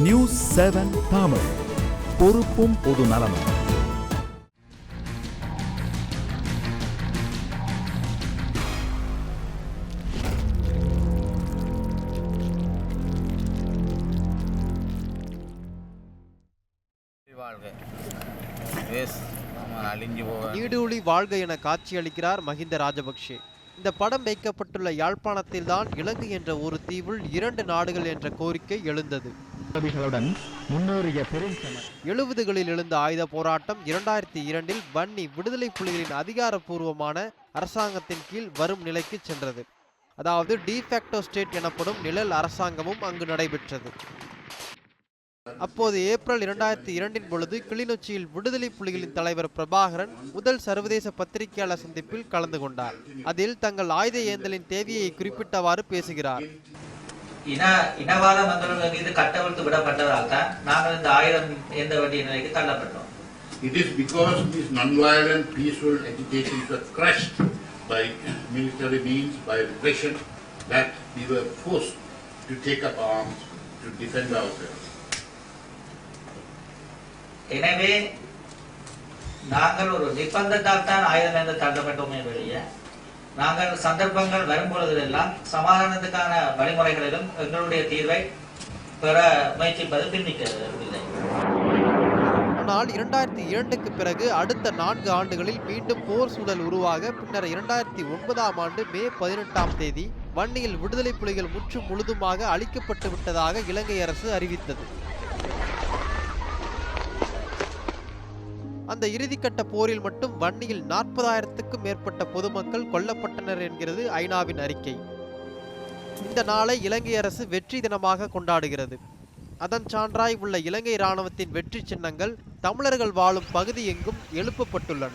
News 7 Tamil, பொறுப்பும் பொது நலமும். நீடூழி வாழ்க என காட்சியளிக்கிறார் மஹிந்த ராஜபக்ஷே. இந்த படம் வைக்கப்பட்டுள்ள யாழ்ப்பாணத்தில் தான் இலங்கை என்ற ஒரு தீவில் 2 நாடுகள் என்ற கோரிக்கை எழுந்தது. 70களில் எழுந்த ஆயுத போராட்டம் 2002இல் வன்னி விடுதலை புலிகளின் அதிகாரப்பூர்வமான அரசாங்கத்தின் கீழ் வரும் நிலைக்கு சென்றது. அதாவது டிஃபேக்டோ ஸ்டேட் எனப்படும் நிழல் அரசாங்கமும் அங்கு நடைபெற்றது. அப்போது ஏப்ரல் 2002இன் பொழுது கிளிநொச்சியில் விடுதலை புலிகளின் தலைவர் பிரபாகரன் முதல் சர்வதேச பத்திரிகையாளர் சந்திப்பில் கலந்து கொண்டார். அதில் தங்கள் ஆயுத ஏந்தலின் தேவையை குறிப்பிட்டவாறு பேசுகிறார். இனவாத மந்திரங்கள் மீது கட்டவிழ்த்து விடப்பட்டதால் தான் நாங்கள் இந்த ஆயுதம் ஏந்த வேண்டிய நிலைக்கு தள்ளப்பட்டோம். It is because these non-violent peaceful agitations were crushed by military means, by repression, that we were forced to take up arms to defend ourselves. எனவே நாங்கள் ஒரு நிர்பந்தத்தால் தான் ஆயுதம் ஏந்த தள்ளப்பட்டோமே வெளியே நாங்கள் சந்தர்ப்பங்கள் வரும்பொழுதெல்லாம் சமாதானத்துக்கான வழிமுறைகளிலும் எங்களுடைய தீர்வை பெற முயற்சிப்பது பின்னிக்கவில்லை. ஆனால் 2002க்கு பிறகு அடுத்த 4 ஆண்டுகளில் மீண்டும் போர் சூழல் உருவாக பின்னர் 2009ஆம் ஆண்டு மே 18ஆம் தேதி வன்னியில் விடுதலை புலிகள் முற்று முழுதுமாக அழிக்கப்பட்டு விட்டதாக இலங்கை அரசு அறிவித்தது. அந்த இறுதிக்கட்ட போரில் மட்டும் வன்னியில் 40,000க்கும் மேற்பட்ட பொதுமக்கள் கொல்லப்பட்டனர் என்கிறது ஐநாவின் அறிக்கை. இந்த நாளை இலங்கை அரசு வெற்றி தினமாக கொண்டாடுகிறது. அதன் சான்றாய் உள்ள இலங்கை இராணுவத்தின் வெற்றி சின்னங்கள் தமிழர்கள் வாழும் பகுதி எங்கும் எழுப்பப்பட்டுள்ளன.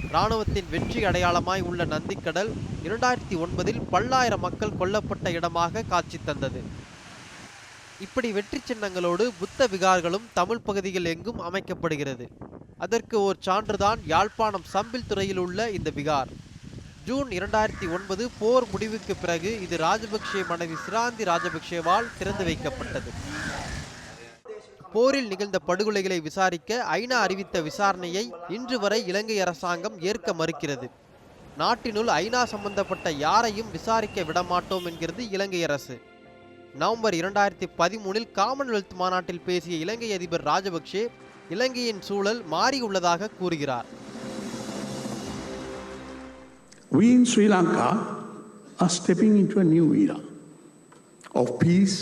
இராணுவத்தின் வெற்றி அடையாளமாய் உள்ள நந்திக்கடல் 2009இல் பல்லாயிரம் மக்கள் கொல்லப்பட்ட இடமாக காட்சி தந்தது. இப்படி வெற்றி சின்னங்களோடு புத்த விகார்களும் தமிழ் பகுதிகள் எங்கும் அமைக்கப்படுகிறது. அதற்கு ஓர் சான்றுதான் யாழ்ப்பாணம் சம்பில் துறையில் உள்ள இந்த விகார். ஜூன் 2009 போர் முடிவுக்கு பிறகு இது ராஜபக்ஷே மனைவி சிராந்தி ராஜபக்ஷேவால் திறந்து வைக்கப்பட்டது. போரில் நிகழ்ந்த படுகொலைகளை விசாரிக்க ஐநா அறிவித்த விசாரணையை இன்று வரை இலங்கை அரசாங்கம் ஏற்க மறுக்கிறது. நாட்டினுள் ஐநா சம்பந்தப்பட்ட யாரையும் விசாரிக்க விடமாட்டோம் என்கிறது இலங்கை அரசு. நவம்பர் 2013இல் காமன்வெல்த் மாநாட்டில் பேசிய இலங்கை அதிபர் ராஜபக்ஷே இலங்கையின் சூழல் மாறியுள்ளதாக கூறுகிறார். We in Sri Lanka are stepping into a new era of peace,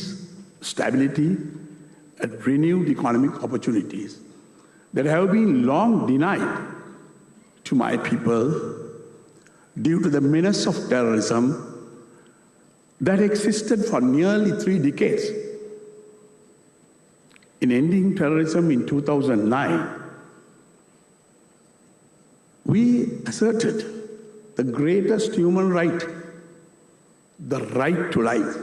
stability, and renewed economic opportunities that have been long denied to my people due to the menace of terrorism that existed for nearly 3 decades. In ending terrorism in 2009, we asserted the greatest human right, the right to life.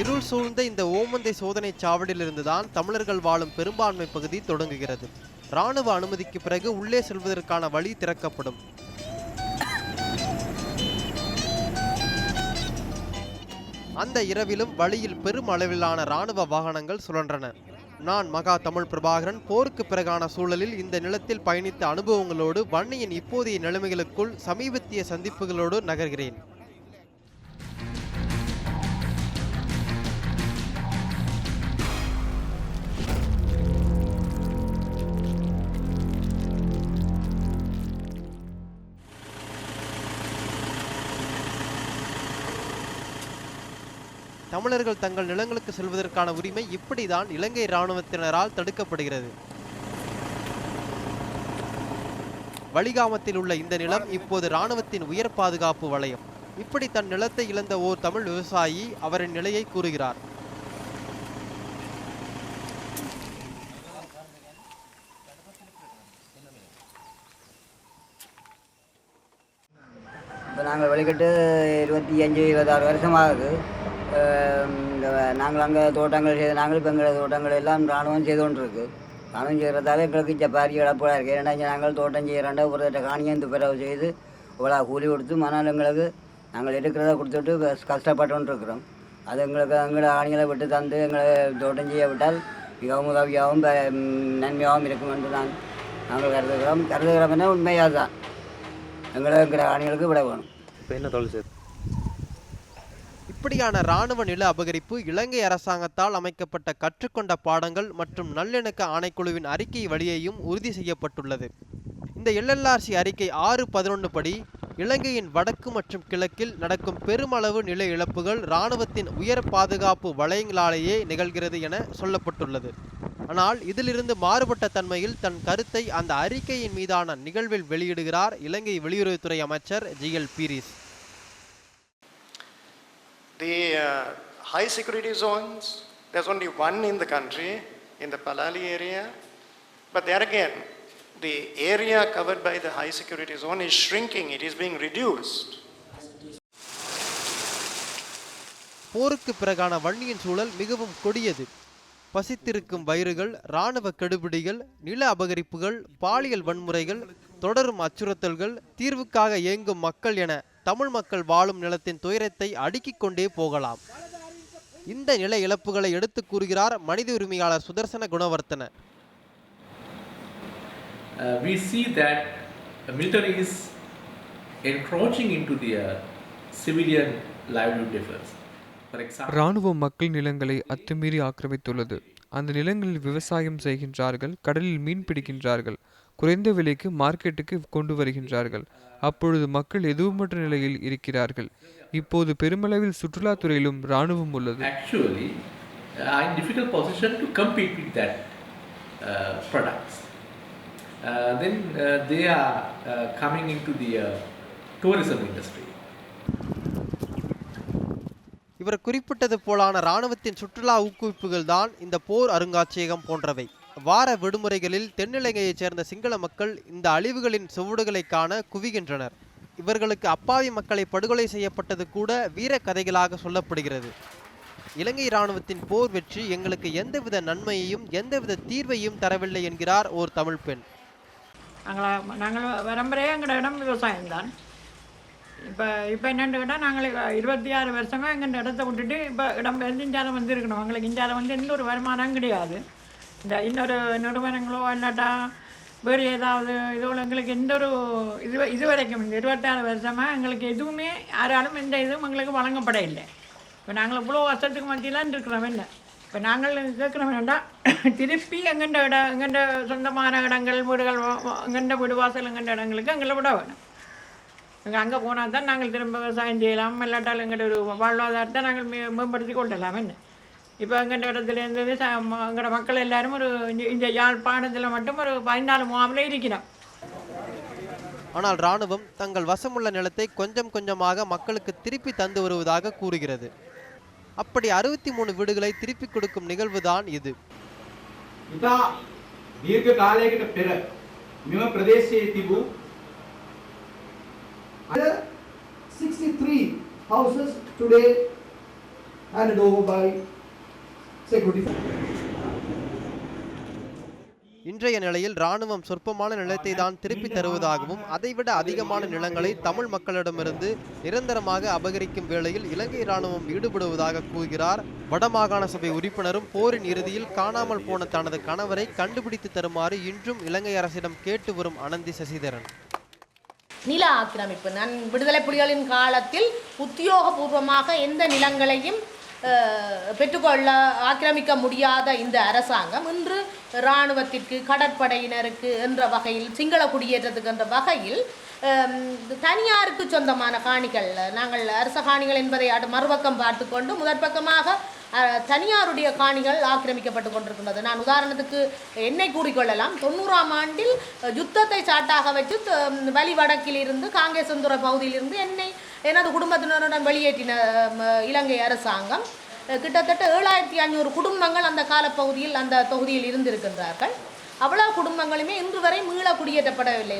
இருள் சூழ்ந்த இந்த ஓமந்தை சோதனை சாவடியிலிருந்துதான் தமிழர்கள் வாழும் பெரும்பான்மை பகுதி தொடங்குகிறது. இராணுவ அனுமதிக்கு பிறகு உள்ளே செல்வதற்கான வழி திறக்கப்படும். அந்த இரவிலும் வழியில் பெரும் அளவிலான இராணுவ வாகனங்கள் சுழன்றன. நான் மகா தமிழ் பிரபாகரன் போருக்கு பிறகான சூழலில் இந்த நிலத்தில் பயணித்த அனுபவங்களோடு வன்னியின் இப்போதைய நிலைமைகளுக்குள் சமீபத்திய சந்திப்புகளோடு நகர்கிறேன். தமிழர்கள் தங்கள் நிலங்களுக்கு செல்வதற்கான உரிமை இப்படிதான் இலங்கை இராணுவத்தினரால் தடுக்கப்படுகிறது. வலிகாமத்தில் உள்ள இந்த நிலம் இப்போது இராணுவத்தின் உயர் பாதுகாப்பு வலயம். இப்படி தன் நிலத்தை இழந்த ஓர் தமிழ் விவசாயி அவரின் நிலையை கூறுகிறார். இப்போ நாங்கள் வெளிக்கிட்டு 25-26 வருஷமாகுது. நாங்கள் அங்கே தோட்டங்கள் செய்து நாங்கள் இப்போ எங்களோட தோட்டங்கள் எல்லாம் இராணுவம் செய்து கொண்டு இருக்குது. ராணுவம் செய்கிறதால எங்களுக்கு பாரிய இழப்போட இருக்குது. ஏன்னா நாங்கள் தோட்டம் செய்கிறாண்டா ஒரு காணியம் துப்புரவு செய்து இவ்வளோ கூலி கொடுத்து மணால் எங்களுக்கு நாங்கள் இருக்கிறத கொடுத்துட்டு கஷ்டப்பட்டு இருக்கிறோம். அது எங்களை ஆணிகளை விட்டு தந்து எங்களை தோட்டம் செய்ய விட்டால் மிகவும் உதவியாகவும் நன்மையாகவும் இருக்கும் என்று நாங்கள் கருதுகிறோம் என்ன உண்மையாக தான் எங்களை ஆணிகளுக்கு விட வேணும். இப்போ என்ன தொழில் செய்யுது? இப்படியான இராணுவ நில அபகரிப்பு இலங்கை அரசாங்கத்தால் அமைக்கப்பட்ட கற்றுக்கொண்ட பாடங்கள் மற்றும் நல்லிணக்க ஆணைக்குழுவின் அறிக்கை வழியையும் உறுதி செய்யப்பட்டுள்ளது. இந்த LLRC அறிக்கை 6.11 படி இலங்கையின் வடக்கு மற்றும் கிழக்கில் நடக்கும் பெருமளவு நில இழப்புகள் இராணுவத்தின் உயர் பாதுகாப்பு வளையங்களாலேயே நிகழ்கிறது என சொல்லப்பட்டுள்ளது. ஆனால் இதிலிருந்து மாறுபட்ட தன்மையில் தன் கருத்தை அந்த அறிக்கையின் மீதான நிகழ்வில் வெளியிடுகிறார் இலங்கை வெளியுறவுத்துறை அமைச்சர் GL Peiris. The high security zones, there's only one in the country, in the Palali area. But there again, the area covered by the high security zone is shrinking, it is being reduced. போருக்கு பிறகான வன்னியின் சூழல் மிகவும் கொடியது. பசித்திருக்கும் வயிறுகள், இராணுவ கெடுபிடிகள், நில அபகரிப்புகள், பாலியல் வன்முறைகள், தொடரும் அச்சுறுத்தல்கள், தீர்வுக்காக ஏங்கும் மக்கள் என தமிழ் மக்கள் வாழும் நிலத்தின் துயரத்தை அடுக்கிக் கொண்டே போகலாம். இந்த நில இழப்புகளை எடுத்து கூறுகிறார் மனித உரிமையாளர் Sudarshana Gunawardena. We see that the military is encroaching into the civilian livelihood defense. For example, இராணுவம் மக்கள் நிலங்களை அத்துமீறி ஆக்கிரமித்துள்ளது. அந்த நிலங்களில் விவசாயம் செய்கின்றார்கள், கடலில் மீன் பிடிக்கின்றார்கள், குறைந்த விலைக்கு மார்க்கெட்டுக்கு கொண்டு வருகின்றார்கள். அப்பொழுது மக்கள் எதுவுமற்ற நிலையில் இருக்கிறார்கள். இப்போது பெருமளவில் சுற்றுலாத்துறையிலும் இராணுவம் உள்ளது. Actually, in difficult position to compete with that products. Then they are coming into the tourism industry. இவர் குறிப்பிட்டது போலான இராணுவத்தின் சுற்றுலா ஊக்குவிப்புகள் தான் இந்த போர் அருங்காட்சியகம் போன்றவை. வார விடுமுறைகளில் தென்னிலங்கையைச் சேர்ந்த சிங்கள மக்கள் இந்த அழிவுகளின் சுவடுகளை காண குவிகின்றனர். இவர்களுக்கு அப்பாவி மக்களை படுகொலை செய்யப்பட்டது கூட வீர கதைகளாக சொல்லப்படுகிறது. இலங்கை இராணுவத்தின் போர் வெற்றி எங்களுக்கு எந்தவித நன்மையையும் எந்தவித தீர்வையும் தரவில்லை என்கிறார் ஓர் தமிழ் பெண். நாங்கள் வரம்பரே எங்களோட இடம் விவசாயம்தான். இப்போ என்னென்னு கேட்டால் நாங்கள் 26 வருஷமாக எங்கள் இடத்த விட்டுட்டு இப்போ இடம் இந்தியாவில் வந்து இருக்கணும். எங்களுக்கு இந்தியாவில் வந்து எந்த ஒரு வருமானம் கிடையாது. இந்த இன்னொரு நிறுவனங்களோ இல்லாட்டா வேறு ஏதாவது இதோட எங்களுக்கு எந்த ஒரு இது வரைக்கும் இந்த 26 வருஷமாக எங்களுக்கு எதுவுமே யாராலும் எந்த இதுவும் எங்களுக்கு வழங்கப்பட இல்லை. இப்போ நாங்கள் இவ்வளோ வருஷத்துக்கு மத்தியெல்லாம் இருக்கிறோம். என்ன இப்போ நாங்கள் கேட்குறோம் வேண்டாம், திருப்பி எங்கள்ட சொந்தமான இடங்கள் வீடுகள் எங்கள்ட வீடு வாசல் எங்கள்ட இடங்களுக்கு எங்களை விட வேணும். அங்கே போனால் தான் நாங்கள் திரும்ப விவசாயம் செய்யலாம், இல்லாட்டால் எங்களோட ஒரு வாழ்வாதாரத்தை நாங்கள் மேம்படுத்தி கொள்ளலாம். என்ன இப்போ எங்கள்ட இடத்துல இருந்தது எங்களோட மக்கள் எல்லாரும் ஒரு இந்த யாழ்ப்பாணத்தில் மட்டும் ஒரு 14 முகாமில் இருக்கிறோம். ஆனால் இராணுவம் தங்கள் வசமுள்ள நிலத்தை கொஞ்சம் கொஞ்சமாக மக்களுக்கு திருப்பி தந்து வருவதாக கூறுகிறது. அப்படி 63 வீடுகளை திருப்பி கொடுக்கும் நிகழ்வுதான் இது. දීර්ඝ කාලයකට පෙර මෙම ප්‍රදේශයේ තිබූ 63 houses today handed over by security. இன்றைய நிலையில் இராணுவம் சொற்பமான நிலத்தை தான் திருப்பி தருவதாகவும் அதைவிட அதிகமான நிலங்களை தமிழ் மக்களிடமிருந்து நிரந்தரமாக அபகரிக்கும் வேளையில் இலங்கை இராணுவம் ஈடுபடுவதாக கூறுகிறார் வடமாகாண சபை உறுப்பினரும் போரின் இறுதியில் காணாமல் போன தனது கணவரை கண்டுபிடித்து தருமாறு இன்றும் இலங்கை அரசிடம் கேட்டு வரும் அனந்தி சசிதரன். நில ஆக்கிரமிப்பு நான் விடுதலை புலிகளின் காலத்தில் உத்தியோகபூர்வமாக எந்த நிலங்களையும் பெற்றுக்கொள்ள ஆக்கிரமிக்க முடியாத இந்த அரசாங்கம் இன்று இராணுவத்திற்கு கடற்படையினருக்கு என்ற வகையில் சிங்கள குடியேற்றத்துக்கு என்ற வகையில் தனியாருக்கு சொந்தமான காணிகள் நாங்கள் அரச காணிகள் என்பதை மறுபக்கம் பார்த்து கொண்டு முதற்பக்கமாக தனியாருடைய காணிகள் ஆக்கிரமிக்கப்பட்டு கொண்டிருக்கின்றது. நான் உதாரணத்துக்கு என்னை கூறிக்கொள்ளலாம். 90ஆம் ஆண்டில் யுத்தத்தை சாட்டாக வச்சு வலி வடக்கிலிருந்து காங்கேசந்துறை பகுதியிலிருந்து எனது குடும்பத்தினருடன் வெளியேற்றின இலங்கை அரசாங்கம் கிட்டத்தட்ட 7500 குடும்பங்கள் அந்த காலப்பகுதியில் அந்த தொகுதியில் இருந்திருக்கின்றார்கள். அவ்வளவு குடும்பங்களுமே இன்று வரை மீள குடியேற்றப்படவில்லை.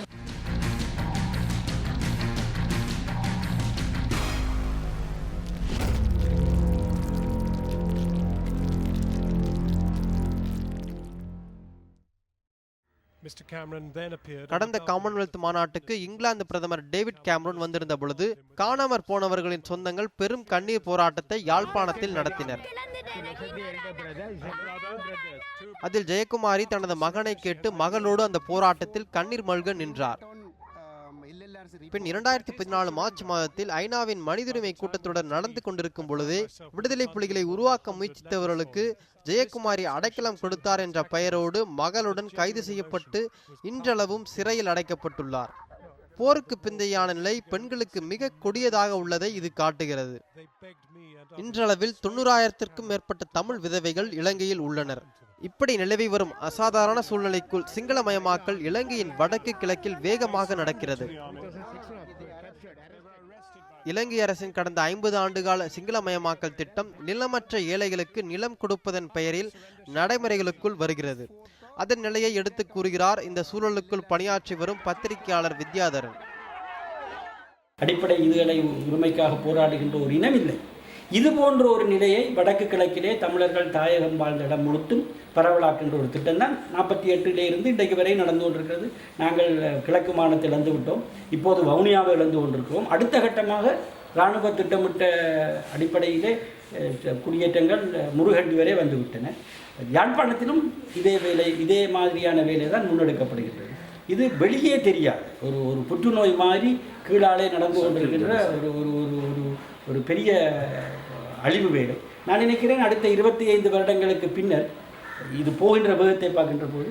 கடந்த காமன்வெல்த் மாநாட்டுக்கு இங்கிலாந்து பிரதமர் டேவிட் கேமரூன் வந்திருந்த பொழுது காணாமற் போனவர்களின் சொந்தங்கள் பெரும் கண்ணீர் போராட்டத்தை யாழ்ப்பாணத்தில் நடத்தினர். அதில் ஜெயக்குமாரி தனது மகனை கேட்டு மகளோடு அந்த போராட்டத்தில் கண்ணீர் மல்க நின்றார். பின் 2014 மார்ச் மாதத்தில் ஐநாவின் மனிதுரிமை கூட்டத்தொடர் நடந்து கொண்டிருக்கும் பொழுதே விடுதலை புலிகளை உருவாக்க முயற்சித்தவர்களுக்கு ஜெயக்குமாரி அடைக்கலம் கொடுத்தார் என்ற பெயரோடு மகளுடன் கைது செய்யப்பட்டு இன்றளவும் சிறையில் அடைக்கப்பட்டுள்ளார். போருக்கு பிந்தையான நிலை பெண்களுக்கு மிக கொடியதாக உள்ளதை இது காட்டுகிறது. இன்றளவில் 90,000க்கும் மேற்பட்ட தமிழ் விதவைகள் இலங்கையில் உள்ளனர். இப்படி நிலவி வரும் அசாதாரண சூழ்நிலைக்குள் சிங்களமயமாக்கல் இலங்கையின் வடக்கு கிழக்கில் வேகமாக நடக்கிறது. இலங்கை அரசின் கடந்த 50 ஆண்டுகால சிங்களமயமாக்கல் திட்டம் நிலமற்ற ஏழைகளுக்கு நிலம் கொடுப்பதன் பெயரில் நடைமுறைகளுக்குள் வருகிறது. அதன் நிலையை எடுத்து கூறுகிறார் இந்த சூழலுக்குள் பணியாற்றி வரும் பத்திரிகையாளர் வித்யாதரன். அடிப்படை இதுகளை உரிமைக்காக போராடுகின்ற ஒரு இனம் இல்லை. இது போன்ற ஒரு நிலையை வடக்கு கிழக்கிலே தமிழர்கள் தாயகம் வாழ்ந்த இடம் முழுத்தும் பரவலாக்கின்ற ஒரு திட்டம் தான் 48 இருந்து இன்றைக்கு வரை நடந்து கொண்டிருக்கிறது. நாங்கள் கிழக்கு மாநிலத்தை இழந்து விட்டோம், இப்போது வவுனியாவை இழந்து கொண்டிருக்கிறோம். அடுத்த கட்டமாக இராணுவ திட்டமிட்ட அடிப்படையிலே குடியேற்றங்கள் முருகண்டி வரை வந்துவிட்டன. யாழ்ப்பாணத்திலும் இதே மாதிரியான வேலை தான் முன்னெடுக்கப்படுகின்றது. இது வெளியே தெரியாது, ஒரு புற்றுநோய் மாதிரி கீழாலே நடந்து கொண்டிருக்கின்ற ஒரு பெரிய அழிவு வேலை. நான் நினைக்கிறேன் அடுத்த 25 வருடங்களுக்கு பின்னர் இது போகின்ற வேகத்தை பார்க்கின்ற போது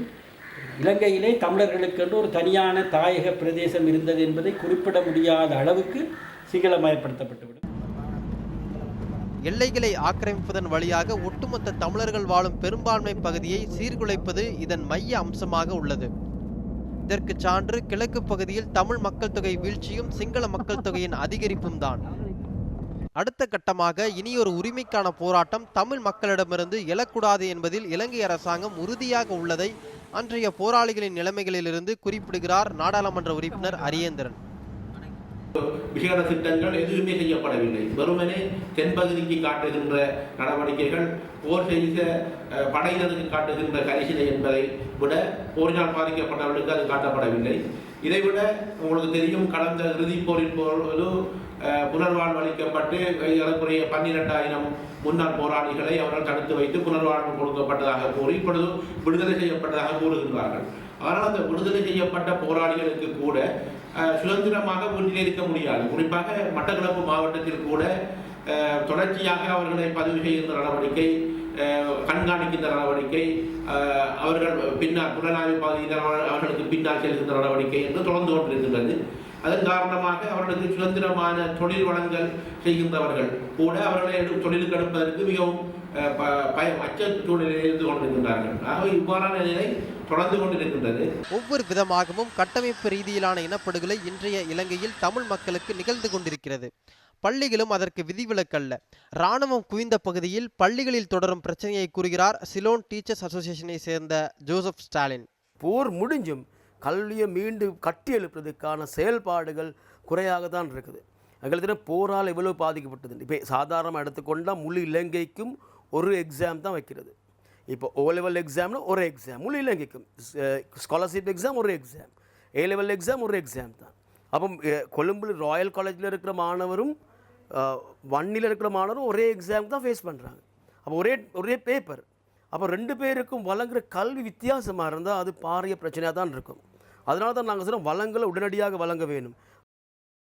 இலங்கையிலே தமிழர்களுக்கென்று ஒரு தனியான தாயக பிரதேசம் இருந்தது என்பதை குறிப்பிட முடியாத அளவுக்கு சிங்களமயப்படுத்தப்பட்டுவிடும். எல்லைகளை ஆக்கிரமிப்பதன் வழியாக ஒட்டுமொத்த தமிழர்கள் வாழும் பெரும்பான்மை பகுதியை சீர்குலைப்பது இதன் மைய அம்சமாக உள்ளது. இதற்கு சான்று கிழக்கு பகுதியில் தமிழ் மக்கள் தொகை வீழ்ச்சியும் சிங்கள மக்கள் தொகையின் அதிகரிப்பும் தான். அடுத்த கட்டமாக இனியொரு உரிமைக்கான போராட்டம் தமிழ் மக்களிடமிருந்து எழக்கூடாது என்பதில் இலங்கை அரசாங்கம் உறுதியாக உள்ளதை அன்றைய போராளிகளின் நிலைமைகளிலிருந்து குறிப்பிடுகிறார் நாடாளுமன்ற உறுப்பினர் அரியேந்திரன். விசேட திட்டங்கள் எதுவுமே செய்யப்படவில்லை. வெறுமனே தென்பகுதிக்கு காட்டுகின்ற நடவடிக்கைகள், போர் செய்த படையினருக்கு காட்டுகின்ற கரிசனை என்பதை விட போரினால் பாதிக்கப்பட்டவர்களுக்கு அது காட்டப்படவில்லை. இதைவிட உங்களுக்கு தெரியும், கடந்த இறுதிப் போரின் போது புனர்வாழ்வு அளிக்கப்பட்டு ஏறக்குறைய 12,000 முன்னாள் போராளிகளை அவர்கள் தடுத்து வைத்து புனர்வாழ்வு கொடுக்கப்பட்டதாக கூறி இப்பொழுது விடுதலை செய்யப்பட்டதாக கூறுகின்றார்கள். ஆனால் அந்த விடுதலை செய்யப்பட்ட போராளிகளுக்கு கூட சுதந்திரமாக வீட்டில் இருக்க முடியாது. குறிப்பாக மட்டக்களப்பு மாவட்டத்தில் கூட தொடர்ச்சியாக அவர்களை பதிவு செய்கின்ற நடவடிக்கை, கண்காணிக்கின்ற நடவடிக்கை, அவர்கள் பின்னால் புலனாய்வு பகுதியில் அவர்களுக்கு பின்னால் செல்கின்ற நடவடிக்கை என்று தொடர்ந்து கொண்டிருக்கின்றது. அதன் காரணமாக அவர்களுக்கு சுதந்திரமான தொழில் வளங்கள் செய்கின்றவர்கள் கூட அவர்களை தொழிலுக்கு எடுப்பதற்கு மிகவும் அச்ச சூழ்நிலையில் இருந்து கொண்டிருக்கின்றார்கள். ஆகவே இவ்வாறான நிலை தொடர்ந்து கொண்டிருக்கின்றது. ஒவ்வொரு விதமாகவும் கட்டமைப்பு ரீதியிலான இனப்படுகொலை இன்றைய இலங்கையில் தமிழ் மக்களுக்கு நிகழ்ந்து கொண்டிருக்கிறது. பள்ளிகளும் அதற்கு விதிவிலக்கல்ல. இராணுவம் குவிந்த பகுதியில் பள்ளிகளில் தொடரும் பிரச்சனையை கூறுகிறார் சிலோன் டீச்சர்ஸ் அசோசியேஷனை சேர்ந்த ஜோசப் ஸ்டாலின். போர் முடிஞ்சும் கல்வியை மீண்டும் கட்டி எழுப்பதற்கான செயல்பாடுகள் குறையாக தான் இருக்குது. எங்களுக்கு போரால் எவ்வளவு பாதிக்கப்பட்டது. இப்போ சாதாரணமாக எடுத்துக்கொண்டால் முழு இலங்கைக்கும் ஒரு எக்ஸாம் தான் வைக்கிறது. இப்போ ஓ லெவல் எக்ஸாம்னு ஒரு எக்ஸாம் முழு இலங்கைக்கும், ஸ்காலர்ஷிப் எக்ஸாம் ஒரு எக்ஸாம், ஏ லெவல் எக்ஸாம் ஒரு எக்ஸாம் தான். அப்போ கொழும்புல ராயல் காலேஜில் இருக்கிற மாணவரும் வன்னியில் இருக்கிற மாணவரும் ஒரே எக்ஸாம் தான் ஃபேஸ் பண்ணுறாங்க. அப்போ ஒரே பேப்பர். அப்போ 2 பேருக்கும் வழங்குகிற கல்வி வித்தியாசமாக இருந்தால் அது பாரிய பிரச்சனையாக தான் இருக்கும். அதனால தான் நாங்கள் சொல்கிறோம், வளங்களை உடனடியாக வழங்க வேணும்.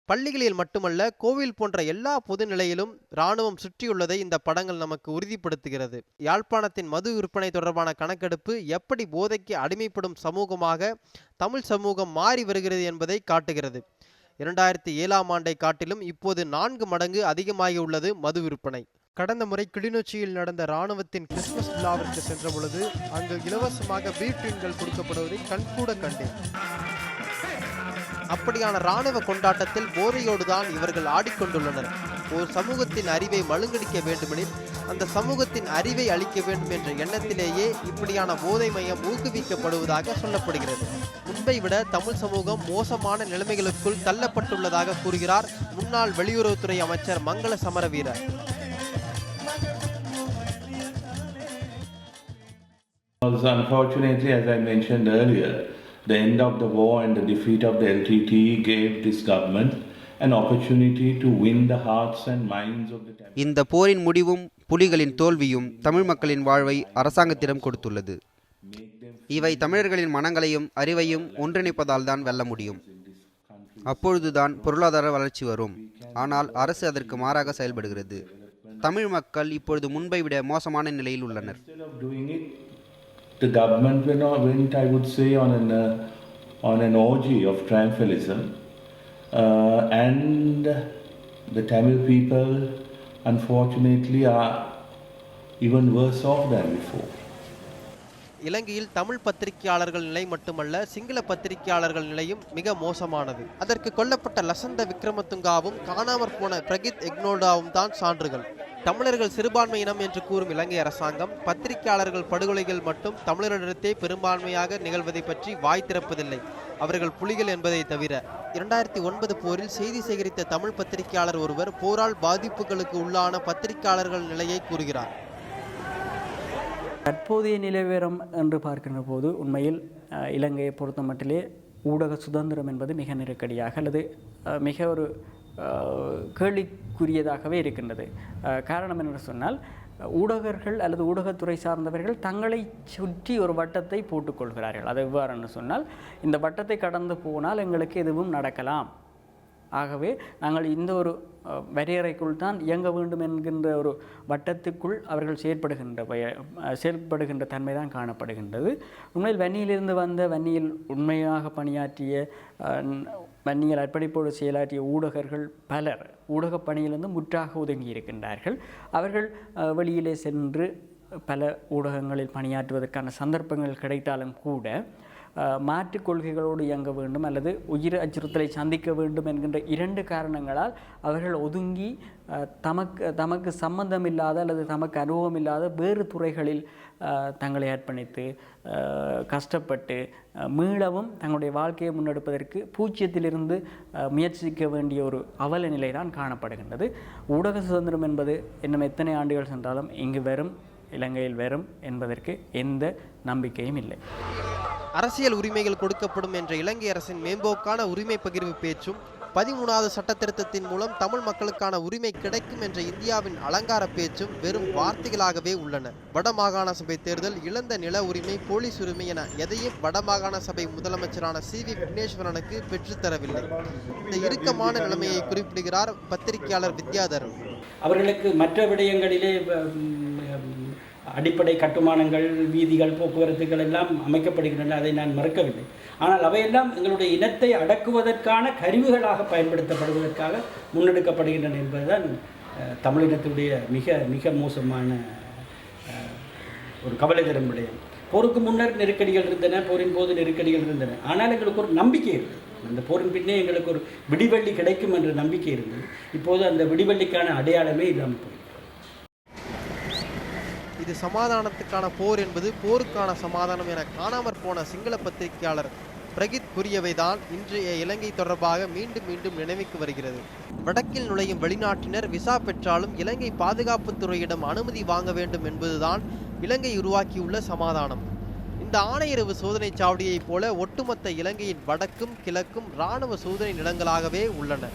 பள்ளிகளில் மட்டுமல்ல, கோவில் போன்ற எல்லா பொது நிலையிலும் இராணுவம் சுற்றியுள்ளதை இந்த படங்கள் நமக்கு உறுதிப்படுத்துகிறது. யாழ்ப்பாணத்தின் மது விற்பனை தொடர்பான கணக்கெடுப்பு எப்படி போதைக்கு அடிமைப்படும் சமூகமாக தமிழ் சமூகம் மாறி வருகிறது என்பதை காட்டுகிறது. 2007ஆம் ஆண்டை காட்டிலும் இப்போது 4 மடங்கு அதிகமாகியுள்ளது மது விற்பனை. கடந்த முறை கிளிநொச்சியில் நடந்த இராணுவத்தின் கிறிஸ்துமஸ் விழாவிற்கு சென்ற பொழுது அங்கு இலவசமாக பீர் டீன்கள் கொடுக்கப்படுவதை கண்கூட கண்டேன். அப்படியான இராணுவ கொண்டாட்டத்தில் போதையோடு தான் இவர்கள் ஆடிக்கொண்டுள்ளனர். ஒரு சமூகத்தின் அறிவை மழுங்கடிக்க வேண்டுமெனில் அந்த சமூகத்தின் அறிவை அளிக்க வேண்டும் என்ற எண்ணத்திலேயே இப்படியான போதை மையம் ஊக்குவிக்கப்படுவதாக சொல்லப்படுகிறது. முன்பை விட தமிழ் சமூகம் மோசமான நிலைமைகளுக்குள் தள்ளப்பட்டுள்ளதாக கூறுகிறார் முன்னாள் வெளியுறவுத்துறை அமைச்சர் Mangala Samaraweera. Unfortunately, as I mentioned earlier, The end of the war and the defeat of the LTT gave this government an opportunity to win the hearts and minds of the Tamil. இந்த போரின் முடிவும் புலிகளின் தோல்வியும் தமிழ் மக்களின் வாழ்வை அரசாங்கத்திடம் கொடுத்துள்ளது. இவை தமிழர்களின் மனங்களையும் அறிவையும் ஒன்றிணைப்பதால் தான் வெல்ல முடியும். அப்பொழுதுதான் பொருளாதார வளர்ச்சி வரும். ஆனால் அரசு அதற்கு மாறாக செயல்படுகிறது. தமிழ் மக்கள் இப்பொழுது முன்பை விட மோசமான நிலையில் உள்ளனர். The government went, I would say, on an orgy of triumphalism, and the Tamil people, unfortunately, are even worse off than before. இலங்கையில் தமிழ் பத்திரிகையாளர்கள் நிலை மட்டுமல்ல, சிங்கள பத்திரிகையாளர்கள் நிலையும் மிக மோசமானது. அதற்கு கொல்லப்பட்ட லசந்த விக்ரமதுங்காவும் காணாமற் போன பிரகித் எக்னோல்டாவும் தான் சான்றுகள். தமிழர்கள் சிறுபான்மை இனம் என்று கூறும் இலங்கை அரசாங்கம் பத்திரிகையாளர்கள் படுகொலைகள் மட்டும் தமிழரிடத்தே பெரும்பான்மையாக நிகழ்வதை பற்றி வாய் திறப்பதில்லை. அவர்கள் புலிகள் என்பதை தவிர. 2009 போரில் செய்தி சேகரித்த தமிழ் பத்திரிகையாளர் ஒருவர் போரால் பாதிப்புகளுக்கு உள்ளான பத்திரிகையாளர்கள் நிலையை கூறுகிறார். தற்போதைய நிலவரம் என்று பார்க்கின்ற போது உண்மையில் இலங்கையை பொறுத்த மட்டிலே ஊடக சுதந்திரம் என்பது மிக நெருக்கடியாக அல்லது மிக ஒரு கேள்விக்குரியதாகவே இருக்கின்றது. காரணம் என்று சொன்னால் ஊடகர்கள் அல்லது ஊடகத்துறை சார்ந்தவர்கள் தங்களை சுற்றி ஒரு வட்டத்தை போட்டுக்கொள்கிறார்கள். அது எவ்வாறுன்னு சொன்னால், இந்த வட்டத்தை கடந்து போனால் எங்களுக்கு எதுவும் நடக்கலாம், ஆகவே நாங்கள் இந்த ஒரு வரையறைக்குள் தான் இயங்க வேண்டும் என்கின்ற ஒரு வட்டத்துக்குள் அவர்கள் செயல்படுகின்ற தன்மை தான் காணப்படுகின்றது. உண்மையில் வன்னியிலிருந்து வந்த வன்னியில் உண்மையாக பணியாற்றிய வன்னியில் அர்ப்பணிப்போடு செயலாற்றிய ஊடகர்கள் பலர் ஊடகப் பணியிலிருந்து முற்றாக ஒதுங்கி இருக்கின்றார்கள். அவர்கள் வெளியிலே சென்று பல ஊடகங்களில் பணியாற்றுவதற்கான சந்தர்ப்பங்கள் கிடைத்தாலும் கூட மாற்றுக் கொள்கைகளோடு இயங்க வேண்டும் அல்லது உயிர் அச்சுறுத்தலை சந்திக்க வேண்டும் என்கின்ற 2 காரணங்களால் அவர்கள் ஒதுங்கி தமக்கு சம்பந்தமில்லாத அல்லது தமக்கு அனுபவம் இல்லாத வேறு துறைகளில் தங்களை அர்ப்பணித்து கஷ்டப்பட்டு மீளவும் தங்களுடைய வாழ்க்கையை முன்னெடுப்பதற்கு பூச்சியத்திலிருந்து முயற்சிக்க வேண்டிய ஒரு அவல நிலை தான் காணப்படுகின்றது. ஊடக சுதந்திரம் என்பது இன்னும் எத்தனை ஆண்டுகள் சென்றாலும் இங்கு வரும், இலங்கையில் வரும் என்பதற்கு எந்த நம்பிக்கையும் இல்லை. அரசியல் உரிமைகள் கொடுக்கப்படும் என்ற இலங்கை அரசின் மேம்போக்கான உரிமை பகிர்வு பேச்சும் 13வது சட்ட திருத்தத்தின் மூலம் தமிழ் மக்களுக்கான உரிமை கிடைக்கும் என்ற இந்தியாவின் அலங்கார பேச்சும் வெறும் வார்த்தைகளாகவே உள்ளன. வடமாகாண சபை தேர்தல், இழந்த நில உரிமை, போலீஸ் உரிமை என எதையும் வடமாகாண சபை முதலமைச்சரான CV விக்னேஸ்வரனுக்கு பெற்றுத்தரவில்லை. இந்த இறுக்கமான நிலைமையை குறிப்பிடுகிறார் பத்திரிகையாளர் வித்யாதர். அவர்களுக்கு மற்ற விடயங்களிலே அடிப்படை கட்டுமானங்கள், வீதிகள், போக்குவரத்துகள் எல்லாம் அமைக்கப்படுகின்றன, அதை நான் மறுக்கவில்லை. ஆனால் அவையெல்லாம் எங்களுடைய இனத்தை அடக்குவதற்கான கருவிகளாக பயன்படுத்தப்படுவதற்காக முன்னெடுக்கப்படுகின்றன என்பதுதான் தமிழினத்துடைய மிக மிக மோசமான ஒரு கவலை தரும் விடயம். போருக்கு முன்னர் நெருக்கடிகள் இருந்தன, போரின் போது நெருக்கடிகள் இருந்தன. ஆனால் எங்களுக்கு ஒரு நம்பிக்கை இருந்தது. அந்த போரின் பின்னே எங்களுக்கு ஒரு விடிவெள்ளி கிடைக்கும் என்ற நம்பிக்கை இருந்தது. இப்போது அந்த விடிவெள்ளிக்கான அடையாளமே இல்லாமல் போய் இது சமாதானத்துக்கான போர் என்பது போருக்கான சமாதானம் என காணாமற் போன சிங்கள பத்திரிகையாளர் பிரகித் கூறியவைதான் இன்றைய இலங்கை தொடர்பாக மீண்டும் மீண்டும் நினைவுக்கு வருகிறது. வடக்கில் நுழையும் வெளிநாட்டினர் விசா பெற்றாலும் இலங்கை பாதுகாப்புத்துறையிடம் அனுமதி வாங்க வேண்டும் என்பதுதான் இலங்கை உருவாக்கியுள்ள சமாதானம். இந்த ஆணையரவு சோதனை சாவடியைப் போல ஒட்டுமொத்த இலங்கையின் வடக்கும் கிழக்கும் இராணுவ சோதனை நிலங்களாகவே உள்ளன.